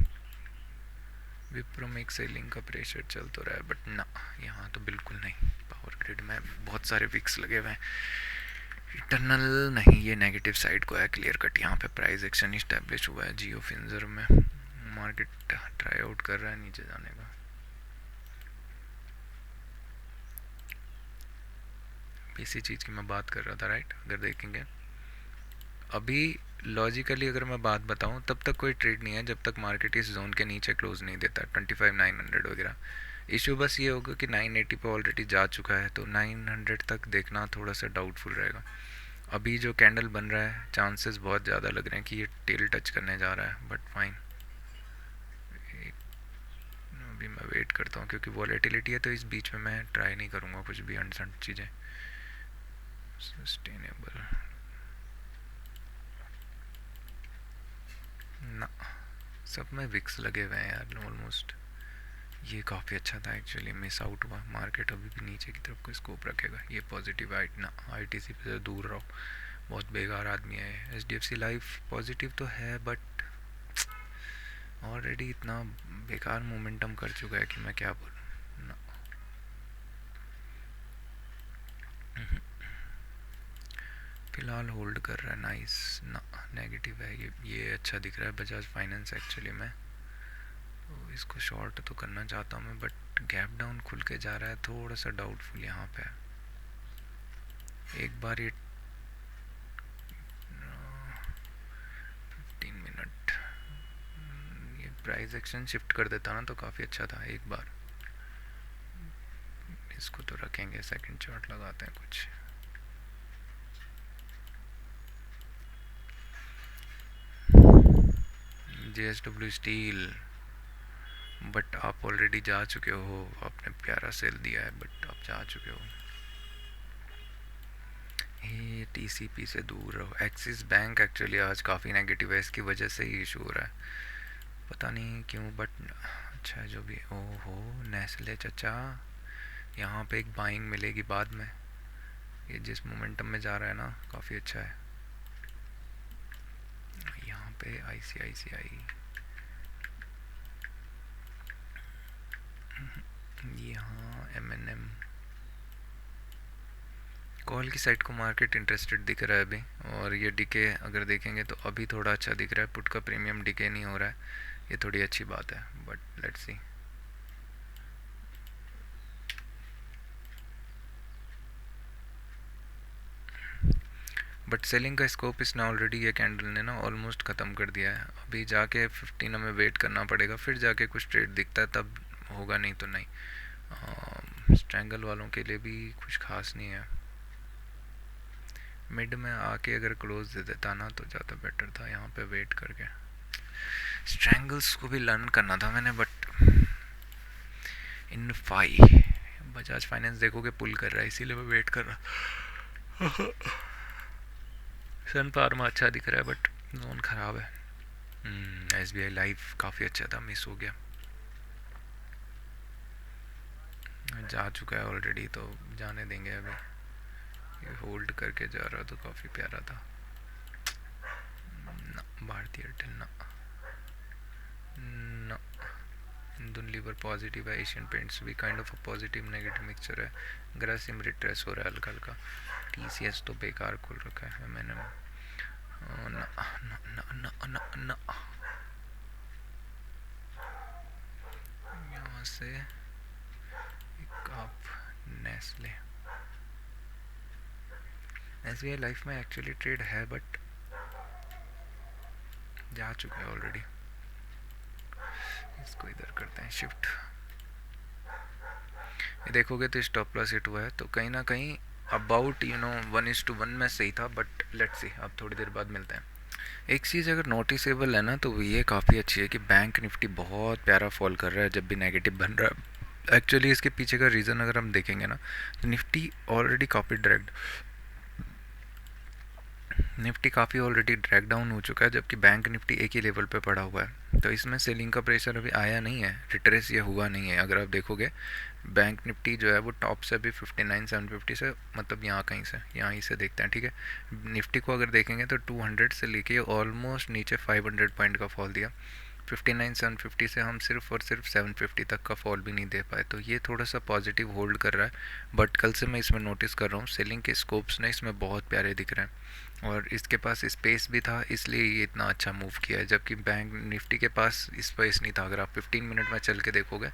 विप्रो में एक सेलिंग का प्रेशर चल तो रहा है, बट ना यहाँ तो बिल्कुल नहीं। पावर ग्रिड में बहुत सारे विक्स लगे हुए हैं, इंटरनल नहीं, ये नेगेटिव साइड को है क्लियर कट। यहाँ पे प्राइस एक्शन इस्टेब्लिश हुआ है। जियो फिंजर में मार्केट ट्राई आउट कर रहा है नीचे जाने का। इसी चीज़ की मैं बात कर रहा था राइट। अगर देखेंगे अभी लॉजिकली अगर मैं बात बताऊं, तब तक कोई ट्रेड नहीं है जब तक मार्केट इस जोन के नीचे क्लोज नहीं देता, 25,900 वगैरह। इशू बस ये होगा कि 980 पे ऑलरेडी जा चुका है, तो 900 तक देखना थोड़ा सा डाउटफुल रहेगा। अभी जो कैंडल बन रहा है चांसेस बहुत ज़्यादा लग रहे हैं कि ये टेल टच करने जा रहा है, बट फाइन अभी मैं वेट करता हूँ क्योंकि वॉलेटिलिटी है, तो इस बीच में मैं ट्राई नहीं करूँगा कुछ भी अनसर्ट चीज़ें। सस्टेनेबल ना, सब में विक्स लगे हुए हैं यार ऑलमोस्ट। ये काफ़ी अच्छा था एक्चुअली, मिस आउट हुआ। मार्केट अभी भी नीचे की तरफ को स्कोप रखेगा। ये पॉजिटिव आइट ना, ITC पे से दूर रहो, बहुत बेकार आदमी है। HDFC लाइफ पॉजिटिव तो है, बट ऑलरेडी इतना बेकार मोमेंटम कर चुका है कि मैं क्या बोलूँ ना। फिलहाल होल्ड कर रहा है, नाइस ना, नेगेटिव है ये अच्छा दिख रहा है बजाज फाइनेंस एक्चुअली में, तो इसको शॉर्ट तो करना चाहता हूँ मैं, बट गैप डाउन खुल के जा रहा है, थोड़ा सा डाउटफुल यहाँ पे। एक बार ये 15 मिनट ये प्राइस एक्शन शिफ्ट कर देता ना तो काफ़ी अच्छा था। एक बार इसको तो रखेंगे, सेकंड चार्ट लगाते हैं कुछ। JSW स्टील, बट आप ऑलरेडी जा चुके हो, आपने प्यारा सेल दिया है बट आप जा चुके हो। ये TCP से दूर रहो। एक्सिस बैंक एक्चुअली आज काफ़ी नेगेटिव है, इसकी वजह से ही इशू हो रहा है। पता नहीं क्यों बट अच्छा जो भी। ओहो नेस्ले चचा, यहाँ पे एक बाइंग मिलेगी बाद में। ये जिस मोमेंटम में जा रहा है ना काफ़ी अच्छा है। यहाँ पे आईसीआईसीआई, यहाँ एमएनएम। कॉल की साइड को मार्केट इंटरेस्टेड दिख रहा है अभी, और ये डिके अगर देखेंगे तो अभी थोड़ा अच्छा दिख रहा है। पुट का प्रीमियम डिके नहीं हो रहा है, ये थोड़ी अच्छी बात है, but let's see. But selling का स्कोप इसने ऑलरेडी, ये कैंडल ने ना ऑलमोस्ट ख़त्म कर दिया है। अभी जाके 15 हमें वेट करना पड़ेगा, फिर जाके कुछ ट्रेड दिखता है तब होगा, नहीं तो नहीं। स्ट्रैंगल वालों के लिए भी कुछ खास नहीं है। मिड में आके अगर क्लोज दे देता ना तो ज़्यादा बेटर था, यहाँ पे वेट करके। स्ट्रैंगल्स को भी लर्न करना था मैंने, बट इन बजाज फाइनेंस देखोगे पुल कर रहा है, इसीलिए मैं वेट कर रहा। सन फार्मा अच्छा दिख रहा है बट जोन ख़राब है। एसबीआई लाइफ काफ़ी अच्छा था, मिस हो गया। जा चुका है ऑलरेडी तो जाने देंगे अभी। ये होल्ड करके जा रहा तो काफ़ी प्यारा था ना। भारतीय एयरटेल ना, ना। हिंदुन लीवर पॉजिटिव है, एशियन पेंट्स भी kind of a positive negative mixture है। ग्रासिम रिट्रेस हो रहा है हल्का हल्का। टीसीएस तो बेकार खुल रखा है मैंने। ना ना ना ना ना ना। यहाँ से एक आप नेस्ले, एसबीआई लाइफ में एक्चुअली ट्रेड है बट जा चुका है ऑलरेडी। इसको इधर करते हैं शिफ्ट। ये देखोगे तो स्टॉप लॉस हिट हुआ है, तो कहीं ना कहीं अबाउट 1:1 में सही था, बट लेट्स सी अब थोड़ी देर बाद मिलते हैं। एक चीज़ अगर नोटिसेबल है ना तो ये काफ़ी अच्छी है कि बैंक निफ्टी बहुत प्यारा फॉल कर रहा है जब भी नेगेटिव बन रहा है। एक्चुअली इसके पीछे का रीज़न अगर हम देखेंगे ना तो निफ्टी काफ़ी ऑलरेडी ड्रैग डाउन हो चुका है, जबकि बैंक निफ्टी एक ही लेवल पे पड़ा हुआ है। तो इसमें सेलिंग का प्रेशर अभी आया नहीं है, रिट्रेस ये हुआ नहीं है। अगर आप देखोगे बैंक निफ्टी जो है वो टॉप से अभी 59,750 से, मतलब यहाँ कहीं से, यहाँ ही से देखते हैं, ठीक है। निफ्टी को अगर देखेंगे तो 200 से लेके ऑलमोस्ट नीचे 500 पॉइंट का फॉल दिया। 59,750 से हम सिर्फ और सिर्फ 750 तक का फॉल भी नहीं दे पाए, तो ये थोड़ा सा पॉजिटिव होल्ड कर रहा है। बट कल से मैं इसमें नोटिस कर रहा हूँ सेलिंग के स्कोप्स ने इसमें बहुत प्यारे दिख रहे हैं, और इसके पास स्पेस भी था, इसलिए ये इतना अच्छा मूव किया है, जबकि बैंक निफ्टी के पास स्पेस नहीं था। अगर आप 15 मिनट में चल के देखोगे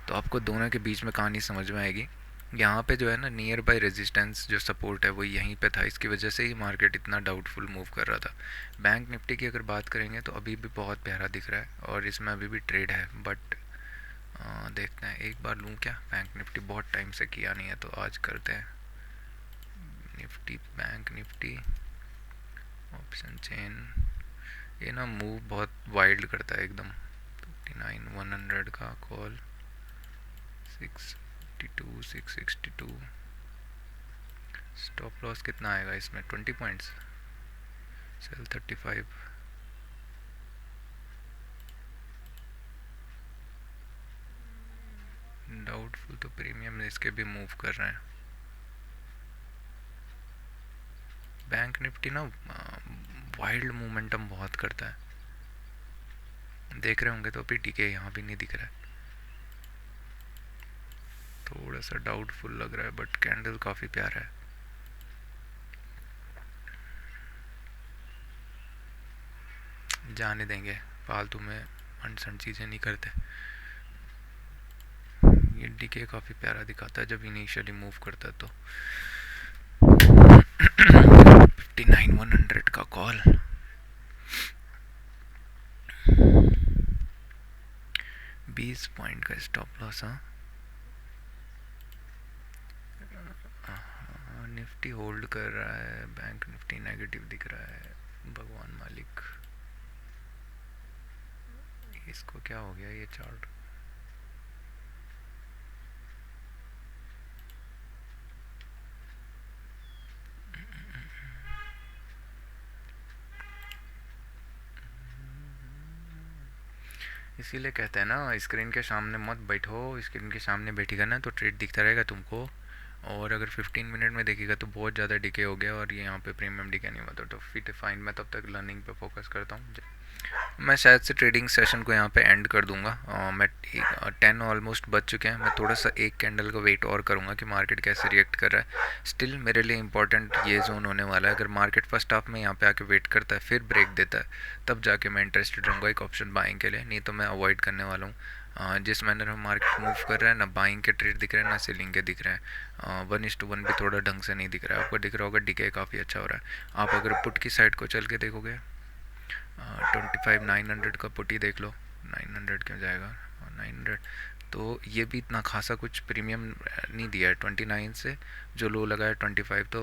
तो आपको दोनों के बीच में कहानी समझ में आएगी। यहाँ पे जो है ना नियर बाय रेजिस्टेंस जो सपोर्ट है वो यहीं पे था, इसकी वजह से ही मार्केट इतना डाउटफुल मूव कर रहा था। बैंक निफ्टी की अगर बात करेंगे तो अभी भी बहुत प्यारा दिख रहा है और इसमें अभी भी ट्रेड है, बट देखते हैं। एक बार लूँ क्या? बैंक निफ्टी बहुत टाइम से किया नहीं है तो आज करते हैं। Nifty bank Nifty option chain, ये ना मूव बहुत वाइल्ड करता है एकदम। 59,100 का कॉल, 652 662। स्टॉप लॉस कितना आएगा इसमें? 20 पॉइंट्स। सेल 35। डाउटफुल तो प्रीमियम इसके भी मूव कर रहे हैं। बैंक निफ्टी ना वाइल्ड मोमेंटम बहुत करता है, देख रहे होंगे तो अभी टीके यहाँ भी नहीं दिख रहा है, थोड़ा सा डाउटफुल लग रहा है, बट कैंडल काफ़ी प्यारा है। जाने देंगे, फालतू में अनसन चीज़ें नहीं करते। ये डीके काफ़ी प्यारा दिखाता है जब इनिशियली मूव करता है तो। 59,100 का कॉल, 20 पॉइंट का स्टॉप लॉस। हाँ निफ्टी होल्ड कर रहा है, बैंक निफ्टी नेगेटिव दिख रहा है। भगवान मालिक, इसको क्या हो गया ये चार्ट? इसीलिए कहते हैं ना, स्क्रीन के सामने मत बैठो, स्क्रीन के सामने बैठेगा ना तो ट्रेड दिखता रहेगा तुमको। और अगर 15 मिनट में देखेगा तो बहुत ज़्यादा डिके हो गया और ये यहाँ पे प्रीमियम डिके नहीं हुआ, तो फिट फाइन। मैं तब तक लर्निंग पे फोकस करता हूँ। मैं शायद से ट्रेडिंग सेशन को यहाँ पे एंड कर दूंगा। मैं 10 ऑलमोस्ट बज चुके हैं। मैं थोड़ा सा एक कैंडल का वेट और करूँगा कि मार्केट कैसे रिएक्ट कर रहा है। स्टिल मेरे लिए इंपॉर्टेंट ये जोन होने वाला है। अगर मार्केट फर्स्ट हाफ में यहाँ पे आके वेट करता है फिर ब्रेक देता है, तब जाके मैं इंटरेस्टेड रहूँगा एक ऑप्शन बाइंग के लिए, नहीं तो मैं अवॉइड करने वाला हूँ। जिस मैनर में मार्केट मूव कर रहा है ना, बाइंग के ट्रेड दिख रहे हैं ना सेलिंग के दिख रहे हैं। 1:1 भी थोड़ा ढंग से नहीं दिख रहा है। आपको दिख रहा होगा डीके काफ़ी अच्छा हो रहा है। आप अगर पुट की साइड को चल के देखोगे, 25,900 का पुटी देख लो। 900 क्यों जाएगा, 900। तो ये भी इतना खासा कुछ प्रीमियम नहीं दिया है। 29 से जो लो लगा है 25 तो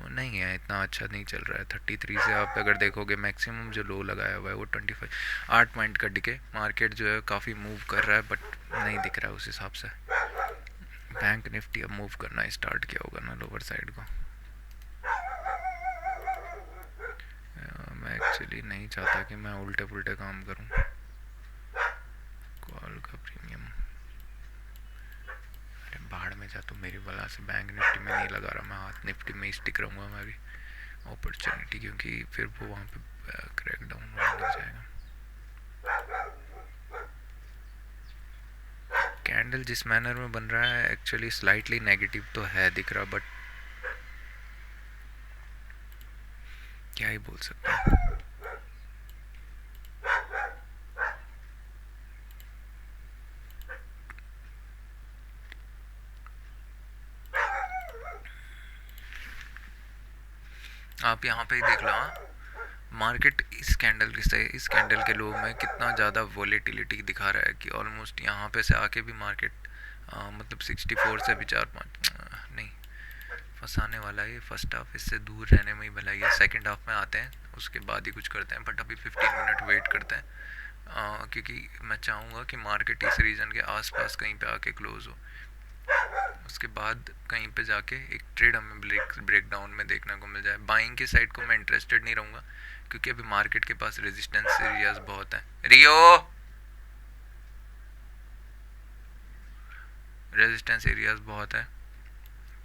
नहीं है, इतना अच्छा नहीं चल रहा है। 33 से आप अगर देखोगे मैक्सिमम जो लो लगाया हुआ है वो 25। 8 पॉइंट का डिके। मार्केट जो है काफ़ी मूव कर रहा है बट नहीं दिख रहा है उस हिसाब से। बैंक निफ्टी अब मूव करना स्टार्ट किया होगा ना लोअर साइड को। मैं एक्चुअली नहीं चाहता कि मैं उल्टे पुल्टे काम करूं। कॉल का प्रीमियम, अरे भाड़ में जा, तो मेरी वजह से बैंक निफ्टी में नहीं लगा रहा मैं हाथ, निफ्टी में ही स्टिक रहूँगा मैं भी। अपॉर्चुनिटी, क्योंकि फिर वो वहाँ पे क्रैक डाउन होने लग जाएगा। कैंडल जिस मैनर में बन रहा है एक्चुअली स्लाइटली नेगेटिव तो है दिख रहा, बट क्या ही बोल सकते हैं। आप यहाँ पे ही देख लो। हाँ, मार्केट इस कैंडल के लो में कितना ज़्यादा वॉलेटिलिटी दिखा रहा है कि ऑलमोस्ट यहाँ पे से आके भी मार्केट मतलब 64 से भी 4-5 नहीं फंसाने वाला है। ये फर्स्ट हाफ इससे दूर रहने में ही भलाई है। सेकंड हाफ में आते हैं उसके बाद ही कुछ करते हैं, बट अभी 15 मिनट वेट करते हैं। क्योंकि मैं चाहूँगा कि मार्केट इस रीजन के आसपास कहीं पे आके क्लोज हो, उसके बाद कहीं पे जाके एक ट्रेड हमें ब्रेक डाउन में देखने को मिल जाए। बाइंग की साइड को मैं इंटरेस्टेड नहीं रहूँगा क्योंकि अभी मार्केट के पास रेजिस्टेंस एरियाज बहुत हैं। रियो, रेजिस्टेंस एरियाज बहुत है,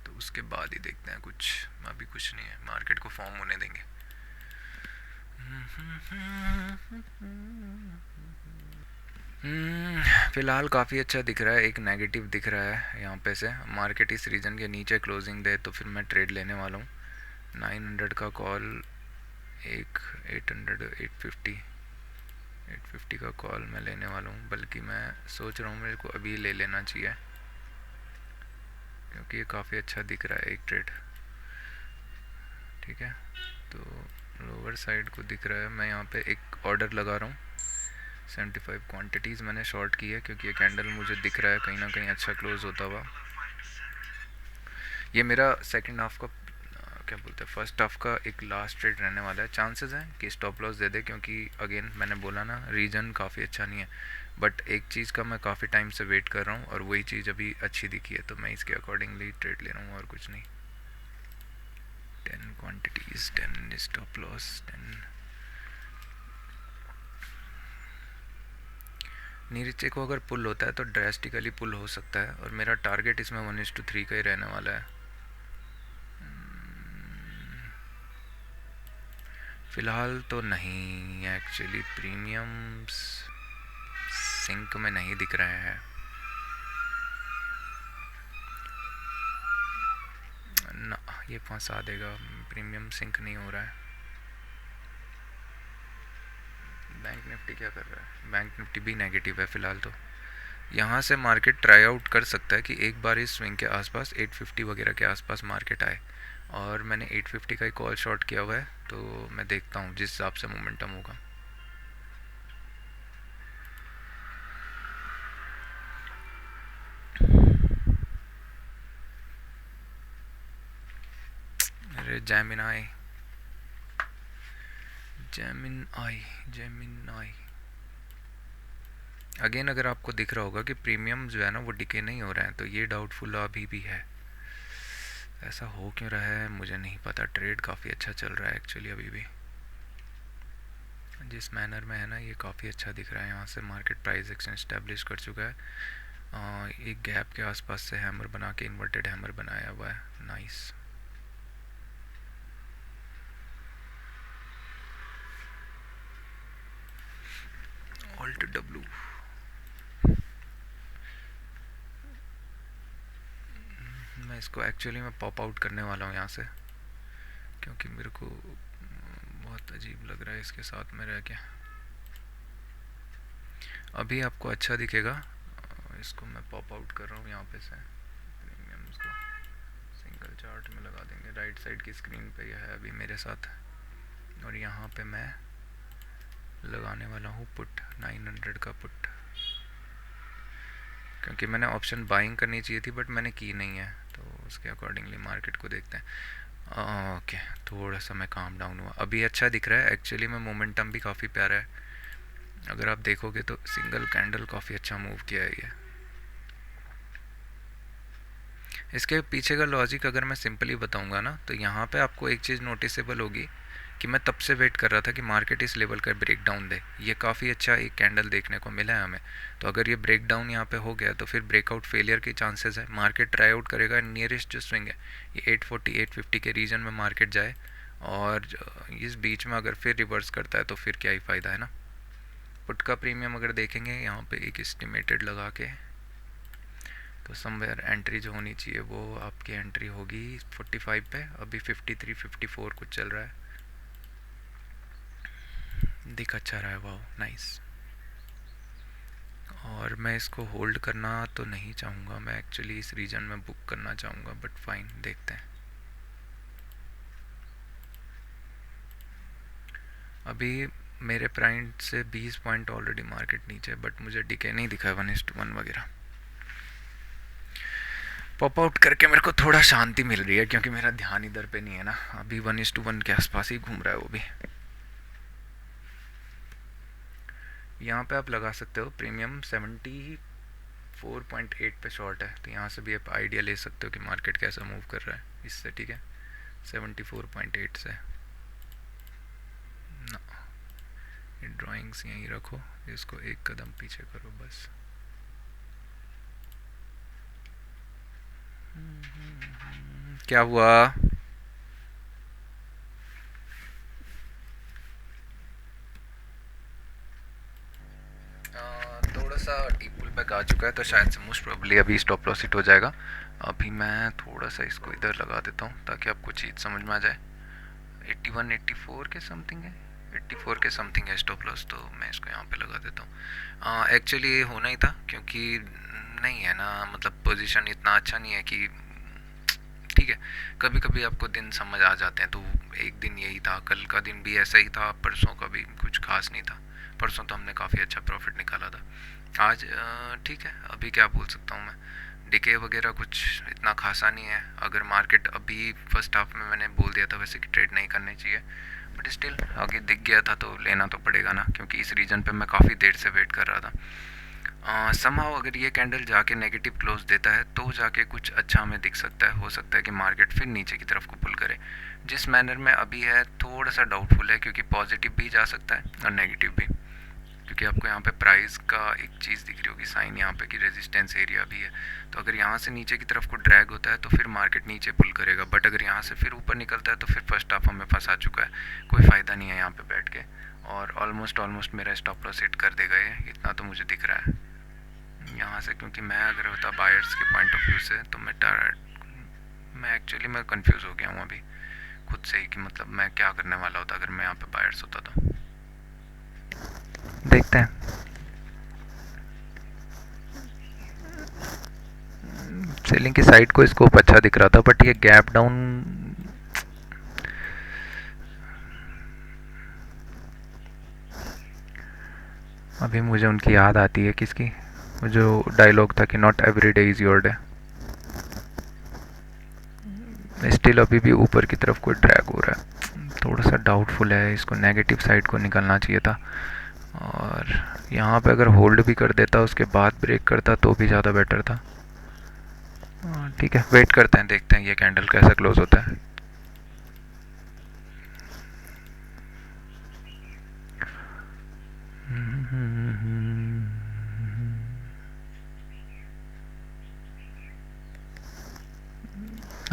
तो उसके बाद ही देखते हैं कुछ। अभी कुछ नहीं है, मार्केट को फॉर्म होने देंगे। फिलहाल काफ़ी अच्छा दिख रहा है। एक नेगेटिव दिख रहा है यहाँ पे से। मार्केट इस रीजन के नीचे क्लोजिंग दे तो फिर मैं ट्रेड लेने वाला हूँ। 900 का कॉल, एक 800 850 का कॉल मैं लेने वाला हूँ। बल्कि मैं सोच रहा हूँ मेरे को अभी ले लेना चाहिए क्योंकि ये काफ़ी अच्छा दिख रहा है एक ट्रेड। ठीक है, तो लोअर साइड को दिख रहा है। मैं यहाँ पे एक ऑर्डर लगा रहा हूँ। 75 क्वांटिटीज़ मैंने शॉर्ट की है क्योंकि ये कैंडल मुझे दिख रहा है कहीं ना कहीं अच्छा क्लोज होता हुआ। ये मेरा सेकंड हाफ का क्या बोलते हैं, फर्स्ट हाफ का एक लास्ट ट्रेड रहने वाला है। चांसेस हैं कि स्टॉप लॉस दे दे क्योंकि अगेन मैंने बोला ना रीजन काफ़ी अच्छा नहीं है, बट एक चीज़ का मैं काफ़ी टाइम से वेट कर रहा हूँ और वही चीज़ अभी अच्छी दिखी है, तो मैं इसके अकॉर्डिंगली ट्रेड ले रहा हूँ और कुछ नहीं। 10 क्वांटिटीज़, 10 स्टॉप लॉस, 10। नीचे को अगर पुल होता है तो ड्रेस्टिकली पुल हो सकता है और मेरा टारगेट इसमें 1:3 का ही रहने वाला है। फ़िलहाल तो नहीं, एक्चुअली प्रीमियम्स सिंक में नहीं दिख रहे हैं ना, ये फंसा देगा। प्रीमियम सिंक नहीं हो रहा है। बैंक निफ्टी क्या कर रहा है, बैंक निफ्टी भी नेगेटिव है फ़िलहाल। तो यहाँ से मार्केट ट्राई आउट कर सकता है कि एक बार इस स्विंग के आसपास 850 वगैरह के आसपास मार्केट आए, और मैंने 850 का ही कॉल शॉर्ट किया हुआ है, तो मैं देखता हूँ जिस हिसाब से मोमेंटम होगा। अरे जैमिन आई, जैमिन आई अगेन अगर आपको दिख रहा होगा कि प्रीमियम जो है ना वो डिके नहीं हो रहे हैं, तो ये डाउटफुल अभी भी है। ऐसा हो क्यों रहा है मुझे नहीं पता। ट्रेड काफ़ी अच्छा चल रहा है एक्चुअली अभी भी। जिस मैनर में है ना, ये काफ़ी अच्छा दिख रहा है। यहाँ से मार्केट प्राइस एक्शन स्टैब्लिश कर चुका है। एक गैप के आसपास से हैमर बना के इन्वर्टेड हैमर बनाया हुआ है। नाइस। ऑल्ट डब्लू, मैं इसको एक्चुअली मैं पॉप आउट करने वाला हूँ यहाँ से, क्योंकि मेरे को बहुत अजीब लग रहा है इसके साथ में रह के। अभी आपको अच्छा दिखेगा। इसको मैं पॉप आउट कर रहा हूँ यहाँ पे से। प्रीमियम्स को सिंगल चार्ट में लगा देंगे। राइट साइड की स्क्रीन पे यह है अभी मेरे साथ, और यहाँ पे मैं लगाने वाला हूँ पुट 900 का पुट, क्योंकि मैंने ऑप्शन बाइंग करनी चाहिए थी बट मैंने की नहीं है, तो उसके अकॉर्डिंगली मार्केट को देखते हैं। ओके, थोड़ा सा मैं काम डाउन हुआ। अभी अच्छा दिख रहा है एक्चुअली में, मोमेंटम भी काफ़ी प्यारा है। अगर आप देखोगे तो सिंगल कैंडल काफ़ी अच्छा मूव किया है ये। इसके पीछे का लॉजिक अगर मैं सिंपली बताऊंगा ना, तो यहाँ पे आपको एक चीज़ नोटिसेबल होगी कि मैं तब से वेट कर रहा था कि मार्केट इस लेवल का ब्रेक डाउन दे। ये काफ़ी अच्छा एक कैंडल देखने को मिला है हमें। तो अगर ये ब्रेक डाउन यहाँ पे हो गया तो फिर ब्रेकआउट फेलियर के चांसेस है। मार्केट ट्राई आउट करेगा, नियरेस्ट जो स्विंग है ये 840 850 के रीजन में मार्केट जाए, और इस बीच में अगर फिर रिवर्स करता है तो फिर क्या ही फ़ायदा है ना। पुट का प्रीमियम अगर देखेंगे यहाँ पे एक एस्टिमेटेड लगा के, तो समवेयर एंट्री जो होनी चाहिए वो आपकी एंट्री होगी 45 पे। अभी 53 54 कुछ चल रहा है, दिख अच्छा रहा है। वाह, नाइस। और मैं इसको होल्ड करना तो नहीं चाहूँगा, मैं एक्चुअली इस रीजन में बुक करना चाहूँगा, बट फाइन, देखते हैं। अभी मेरे पॉइंट से 20 पॉइंट ऑलरेडी मार्केट नीचे, बट मुझे डिके नहीं दिखा है 1:1 वगैरह। पॉप आउट करके मेरे को थोड़ा शांति मिल रही है, क्योंकि मेरा ध्यान इधर पे नहीं है ना। अभी 1:1 के आसपास ही घूम रहा है वो भी। यहाँ पे आप लगा सकते हो प्रीमियम 74.8 पे शॉर्ट है, तो यहाँ से भी आप आइडिया ले सकते हो कि मार्केट कैसा मूव कर रहा है इससे। ठीक है, 74.8 से ना, ये ड्राइंग्स यहीं रखो, इसको एक कदम पीछे करो बस। क्या हुआ? थोड़ा सा डीप पुल बैक आ चुका है, तो शायद से मोस्ट प्रोबेबली अभी स्टॉप लॉस हिट हो जाएगा। अभी मैं थोड़ा सा इसको इधर लगा देता हूँ ताकि आपको चीज़ समझ में आ जाए। 81 84 के समथिंग है, 84 के समथिंग है स्टॉप लॉस, तो मैं इसको यहाँ पे लगा देता हूँ। एक्चुअली ये होना ही था, क्योंकि नहीं है ना, मतलब पोजीशन इतना अच्छा नहीं है कि, ठीक है, कभी कभी आपको दिन समझ आ जाते हैं। तो एक दिन यही था, कल का दिन भी ऐसा ही था, परसों का भी कुछ खास नहीं था। परसों तो हमने काफ़ी अच्छा प्रॉफिट निकाला था। आज ठीक है, अभी क्या बोल सकता हूँ मैं, डिके वगैरह कुछ इतना खासा नहीं है। अगर मार्केट अभी फर्स्ट हाफ में मैंने बोल दिया था वैसे कि ट्रेड नहीं करनी चाहिए, बट स्टिल आगे दिख गया था तो लेना तो पड़ेगा ना, क्योंकि इस रीजन पे मैं काफ़ी देर से वेट कर रहा था। समहाउ अगर ये कैंडल जाके नेगेटिव क्लोज देता है तो जाके कुछ अच्छा हमें दिख सकता है। हो सकता है कि मार्केट फिर नीचे की तरफ को पुल करे। जिस मैनर में अभी है थोड़ा सा डाउटफुल है, क्योंकि पॉजिटिव भी जा सकता है और नेगेटिव भी, क्योंकि आपको यहाँ पे प्राइस का एक चीज़ दिख रही होगी साइन यहाँ पे कि रेजिस्टेंस एरिया भी है। तो अगर यहाँ से नीचे की तरफ को ड्रैग होता है तो फिर मार्केट नीचे पुल करेगा, बट अगर यहाँ से फिर ऊपर निकलता है तो फिर फर्स्ट हाफ हमें फंसा चुका है, कोई फ़ायदा नहीं है यहाँ पे बैठ के। और ऑलमोस्ट मेरा स्टॉप लॉस हिट कर देगा ये, इतना तो मुझे दिख रहा है यहाँ से। क्योंकि मैं अगर होता बायर्स के पॉइंट ऑफ व्यू से तो मैं एक्चुअली मैं कंफ्यूज हो गया हूँ अभी खुद से ही कि मतलब मैं क्या करने वाला होता अगर मैं यहाँ पे बायर्स होता। तो देखते हैं। सेलिंग की साइड को स्कोप अच्छा दिख रहा था, बट ये गैप डाउन अभी मुझे उनकी याद आती है, किसकी, जो डायलॉग था कि not every day is your day. Still अभी भी ऊपर की तरफ कोई ड्रैग हो रहा है, थोड़ा सा डाउटफुल है। इसको नेगेटिव साइड को निकलना चाहिए था, और यहाँ पे अगर होल्ड भी कर देता उसके बाद ब्रेक करता तो भी ज़्यादा बेटर था। ठीक है, वेट करते हैं, देखते हैं ये कैंडल कैसा क्लोज होता है।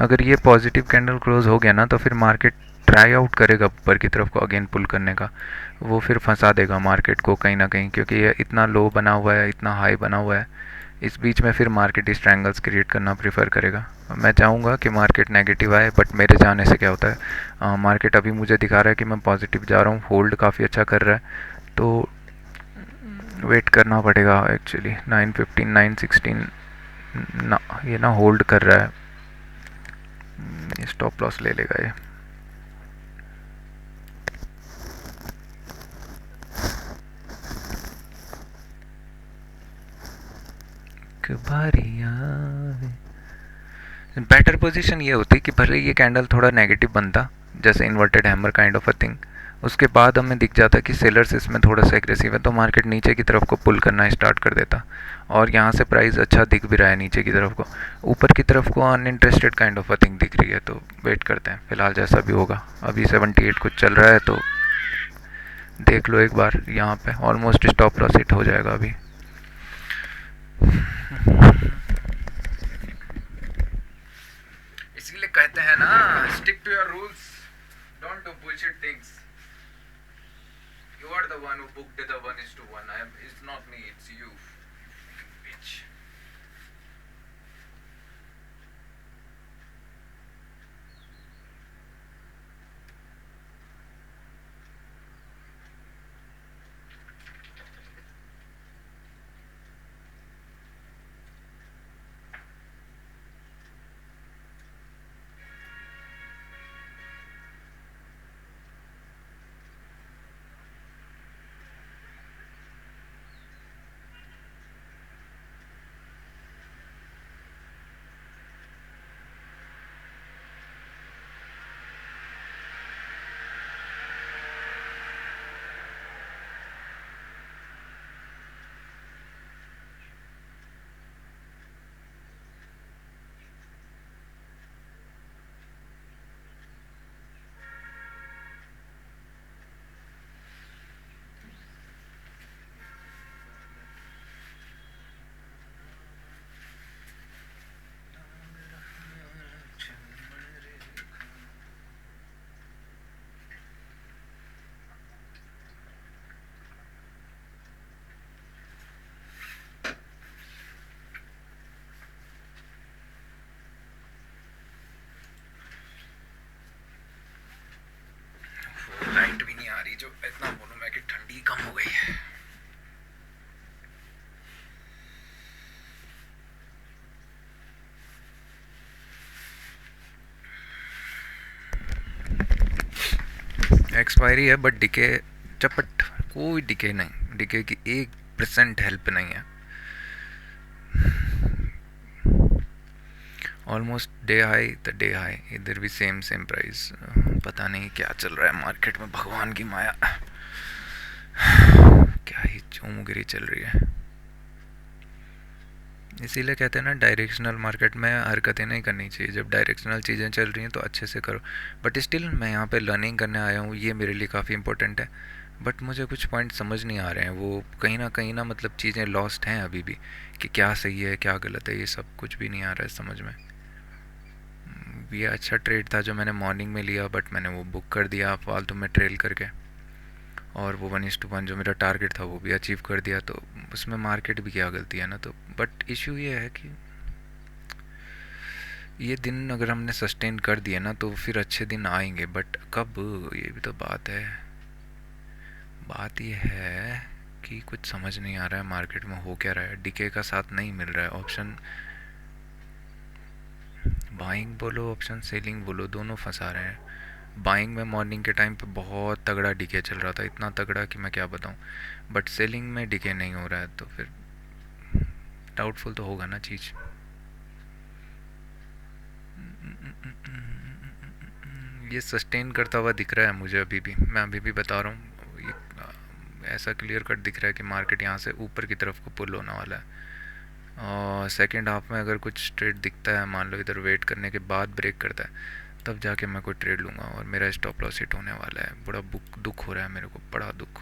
अगर ये पॉजिटिव कैंडल क्लोज हो गया ना तो फिर मार्केट ट्राई आउट करेगा ऊपर की तरफ को अगेन पुल करने का। वो फिर फंसा देगा मार्केट को कहीं ना कहीं, क्योंकि ये इतना लो बना हुआ है, इतना हाई बना हुआ है। इस बीच में फिर मार्केट इस ट्रायंगल्स क्रिएट करना प्रेफर करेगा। मैं चाहूँगा कि मार्केट नेगेटिव आए, बट मेरे चाहने से क्या होता है, मार्केट अभी मुझे दिखा रहा है कि मैं पॉजिटिव जा रहा हूँ, होल्ड काफ़ी अच्छा कर रहा है। तो वेट करना पड़ेगा एक्चुअली। 915 916 ना, ये ना होल्ड कर रहा है, स्टॉप लॉस ले लेगा ये। बेटर पोजीशन ये होती कि भले ये कैंडल थोड़ा नेगेटिव बनता, जैसे inverted hammer kind of a thing, उसके बाद हमें दिख जाता कि सेलर्स इसमें थोड़ा सा एग्रेसिव है, तो मार्केट नीचे की तरफ को पुल करना स्टार्ट कर देता। और यहाँ से प्राइस अच्छा दिख भी रहा है नीचे की तरफ को, ऊपर की तरफ को uninterested kind of a thing दिख रही है। तो वेट करते हैं फिलहाल जैसा भी होगा। अभी 78 कुछ चल रहा है, तो देख लो एक बार, यहाँ पे ऑलमोस्ट स्टॉप लॉस हिट हो जाएगा अभी। इसीलिए कहते हैं ना, stick to your rules, don't do bullshit things. You are the one who booked the 1:1. It's not me, it's you, bitch. Light भी नहीं आ रही, जो इतना बोलूं मैं कि ठंडी कम हो गई है। एक्सपायरी है, बट डिके चपट, कोई डिके नहीं, डिके की 1% हेल्प नहीं है। Almost day high, the day high, इधर भी सेम सेम प्राइस। पता नहीं क्या चल रहा है मार्केट में, भगवान की माया, क्या ही चौमुगिरी चल रही है। इसीलिए कहते हैं ना, डायरेक्शनल मार्केट में हरकतें नहीं करनी चाहिए। जब डायरेक्शनल चीज़ें चल रही हैं तो अच्छे से करो। बट स्टिल मैं यहाँ पे लर्निंग करने आया हूँ, ये मेरे लिए काफ़ी इंपॉर्टेंट है। बट मुझे कुछ पॉइंट समझ नहीं आ रहे हैं, वो कहीं ना मतलब चीज़ें लॉस्ट हैं अभी भी, कि क्या सही है क्या गलत है, ये सब कुछ भी नहीं आ रहा है समझ में। ये अच्छा ट्रेड था जो मैंने मॉर्निंग में लिया, बट मैंने वो बुक कर दिया फालतू में ट्रेल करके, और वो 1:1 जो मेरा टारगेट था वो भी अचीव कर दिया। तो उसमें मार्केट भी क्या गलती है ना। तो बट इशू ये है कि ये दिन अगर हमने सस्टेन कर दिए ना तो फिर अच्छे दिन आएंगे, बट कब, ये भी तो बात है। बात ये है कि कुछ समझ नहीं आ रहा है मार्केट में हो क्या रहा है। डीके का साथ नहीं मिल रहा है, ऑप्शन बाइंग बोलो ऑप्शन सेलिंग बोलो, दोनों फंसा रहे हैं। बाइंग में मॉर्निंग के टाइम पे बहुत तगड़ा डीके चल रहा था, इतना तगड़ा कि मैं क्या बताऊं। बट सेलिंग में डीके नहीं हो रहा है, तो फिर डाउटफुल तो होगा ना चीज़। ये सस्टेन करता हुआ दिख रहा है मुझे अभी भी, मैं अभी भी बता रहा हूँ। ऐसा क्लियर कट दिख रहा है कि मार्केट यहाँ से ऊपर की तरफ को पुल होने वाला है। और सेकेंड हाफ में अगर कुछ ट्रेड दिखता है, मान लो इधर वेट करने के बाद ब्रेक करता है, तब जाके मैं कोई ट्रेड लूँगा, और मेरा स्टॉप लॉस हिट होने वाला है। बड़ा दुख हो रहा है मेरे को, बड़ा दुख।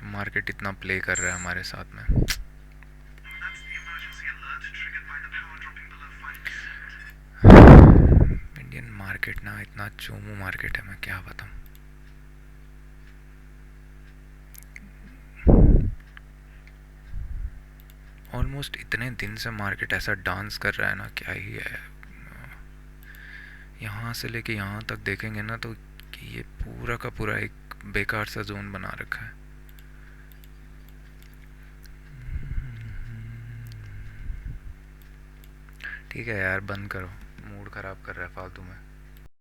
मार्केट इतना प्ले कर रहा है हमारे साथ में। इतना चूमू मार्केट है, मैं क्या बताऊँ। ऑलमोस्ट इतने दिन से मार्केट ऐसा डांस कर रहा है ना, क्या ही है। यहाँ से लेके यहाँ तक देखेंगे ना तो कि ये पूरा का पूरा एक बेकार सा जोन बना रखा है। ठीक है यार, बंद करो, मूड ख़राब कर रहा है फालतू में।